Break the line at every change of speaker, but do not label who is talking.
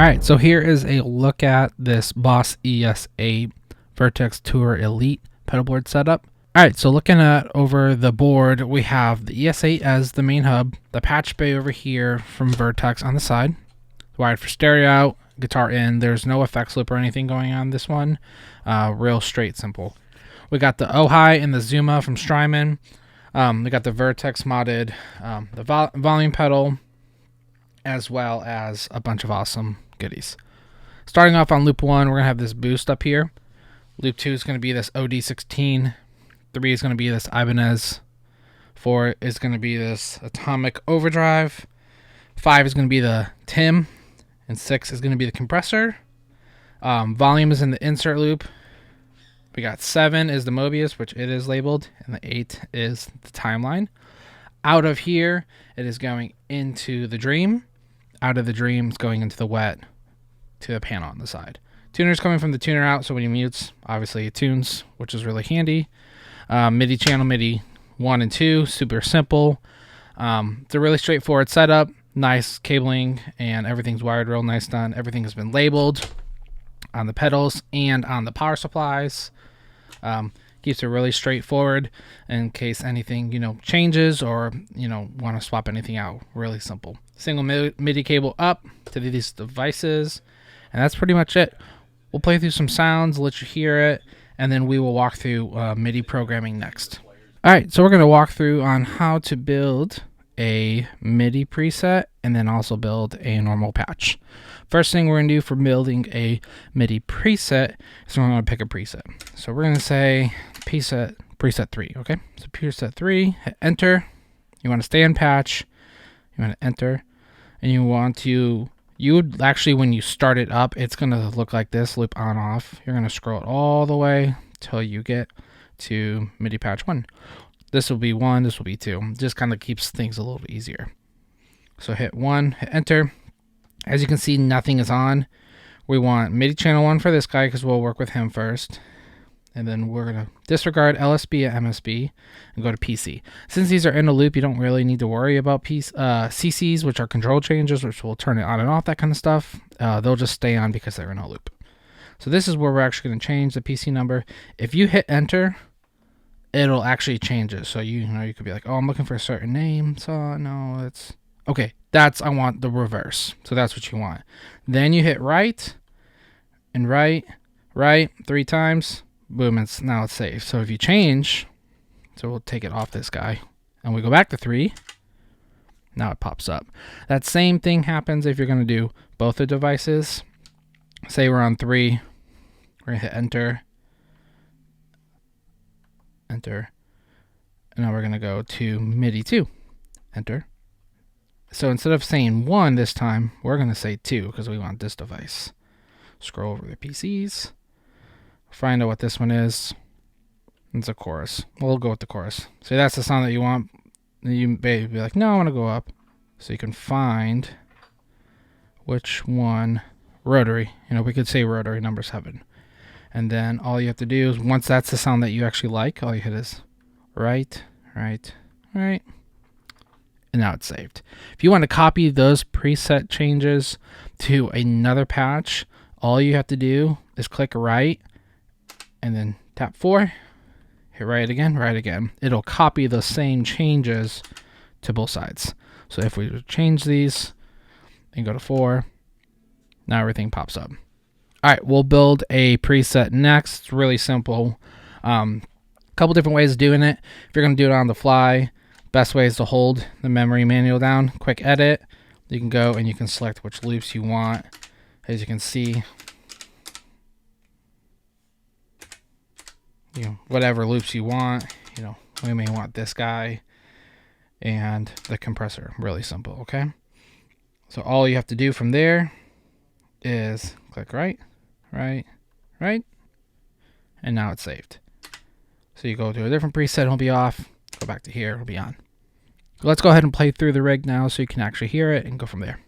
Alright, so here is a look at this Boss ES-8 Vertex Tour Elite pedalboard setup. Alright, so looking at over the board, we have the ES-8 as the main hub, the patch bay over here from Vertex on the side, wired for stereo out, guitar in. There's no effects loop or anything going on this one. Real straight, simple. We got the Ojai and the Zuma from Strymon. We got the Vertex modded the volume pedal, as well as a bunch of awesome goodies. Starting off on loop 1, we're going to have this boost up here. Loop 2 is going to be this OD16. 3 is going to be this Ibanez. 4 is going to be this Atomic Overdrive. 5 is going to be the Tim. And 6 is going to be the compressor. Volume is in the insert loop. We got 7 is the Mobius, which it is labeled. And the 8 is the Timeline. Out of here, it is going into the Dream. Out of the Dream, it's going into the Wet to the panel on the side. Tuner's coming from the tuner out, so when he mutes, obviously it tunes, which is really handy. MIDI channel, MIDI 1 and 2, super simple. It's a really straightforward setup, nice cabling, and everything's wired real nice done. Everything has been labeled on the pedals and on the power supplies. Keeps it really straightforward in case anything, changes or, want to swap anything out. Really simple. Single MIDI cable up to these devices, and that's pretty much it. We'll play through some sounds, let you hear it, and then we will walk through MIDI programming next. Alright, so we're going to walk through on how to build a MIDI preset and then also build a normal patch. First thing we're going to do for building a MIDI preset is we're going to pick a preset. So we're going to say preset 3, okay? So preset 3, hit enter. You want to stay in patch. You want to enter. And you would actually, when you start it up, it's going to look like this, loop on off. You're going to scroll it all the way till you get to MIDI patch 1. This will be 1, this will be 2. Just kind of keeps things a little bit easier. So hit 1, hit enter. As you can see, nothing is on. We want MIDI channel 1 for this guy because we'll work with him first. And then we're going to disregard LSB and MSB and go to PC. Since these are in a loop, you don't really need to worry about CCs, which are control changes, which will turn it on and off, that kind of stuff. They'll just stay on because they're in a loop. So this is where we're actually going to change the PC number. If you hit enter, it'll actually change it. So you could be like, oh, I'm looking for a certain name. So no, it's okay. I want the reverse. So that's what you want. Then you hit right and right 3 times. Boom, now it's saved. So if you change, so we'll take it off this guy and we go back to 3. Now it pops up. That same thing happens if you're going to do both the devices. Say we're on 3. We're going to hit enter. Enter. And now we're going to go to MIDI 2. Enter. So instead of saying 1 this time, we're going to say 2 because we want this device. Scroll over the PCs. Find out what this one is. It's a chorus. We'll go with the chorus. So that's the sound that you want. You may be like, no, I want to go up. So you can find which one. Rotary. We could say rotary number 7. And then all you have to do is, once that's the sound that you actually like, all you hit is right. And now it's saved. If you want to copy those preset changes to another patch, all you have to do is click right and then tap 4, hit right again. It'll copy the same changes to both sides. So if we change these and go to 4, now everything pops up. All right, we'll build a preset next. It's really simple. Couple different ways of doing it. If you're going to do it on the fly, best way is to hold the memory manual down. Quick edit. You can go and you can select which loops you want. As you can see, whatever loops you want. We may want this guy and the compressor. Really simple, okay? So all you have to do from there is click right, and now it's saved. So you go to a different preset, it'll be off. Go back to here, it'll be on. Let's go ahead and play through the rig now so you can actually hear it and go from there.